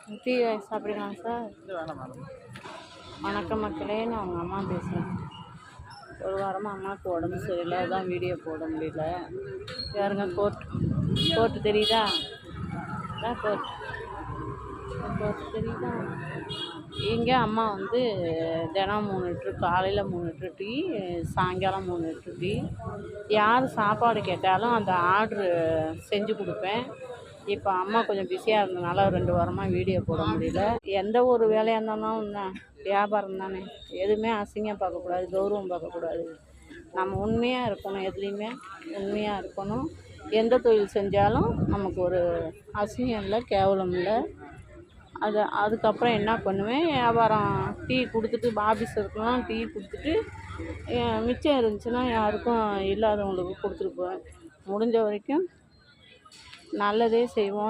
Tea சாப்பிடுங்களா sir? வணக்கம் மக்களே, நான் உங்கள் அம்மா பேசுகிறேன். ஒரு வாரமாக அம்மாவுக்கு உடம்பு சரியில்லை, அதான் வீடியோ போட முடியல. யாருங்க கோர்ட்டு தெரியுதா? அதான் கோர்ட்டு தெரியுதா? இங்கே அம்மா வந்து தினம் 3 லிட்ரு, காலையில் 3 லிட்ரு டீ, சாயங்காலம் 3 லிட்ரு டீ. யார் சாப்பாடு கேட்டாலும் அந்த ஆர்ட்ரு செஞ்சு கொடுப்பேன். இப்போ அம்மா கொஞ்சம் பிஸியாக இருந்ததுனால 2 வாரமாக வீடியோ போட முடியல. எந்த ஒரு வேலையாக இருந்தாலும் வியாபாரம் தானே, எதுவுமே அசிங்கம் பார்க்கக்கூடாது, கௌரவம் பார்க்கக்கூடாது. நம்ம உண்மையாக இருக்கணும், எதுலேயுமே உண்மையாக இருக்கணும். எந்த தொழில் செஞ்சாலும் நமக்கு ஒரு அசிங்கம் இல்லை, கேவலம் இல்லை. அதுக்கப்புறம் என்ன பண்ணுவேன், வியாபாரம் டீ கொடுத்துட்டு ஆஃபீஸ் இருக்கலாம், டீ கொடுத்துட்டு மிச்சம் இருந்துச்சுன்னா யாருக்கும் இல்லாதவங்களுக்கு கொடுத்துட்டு போவேன். முடிஞ்ச வரைக்கும் நல்லதே செய்வோம்.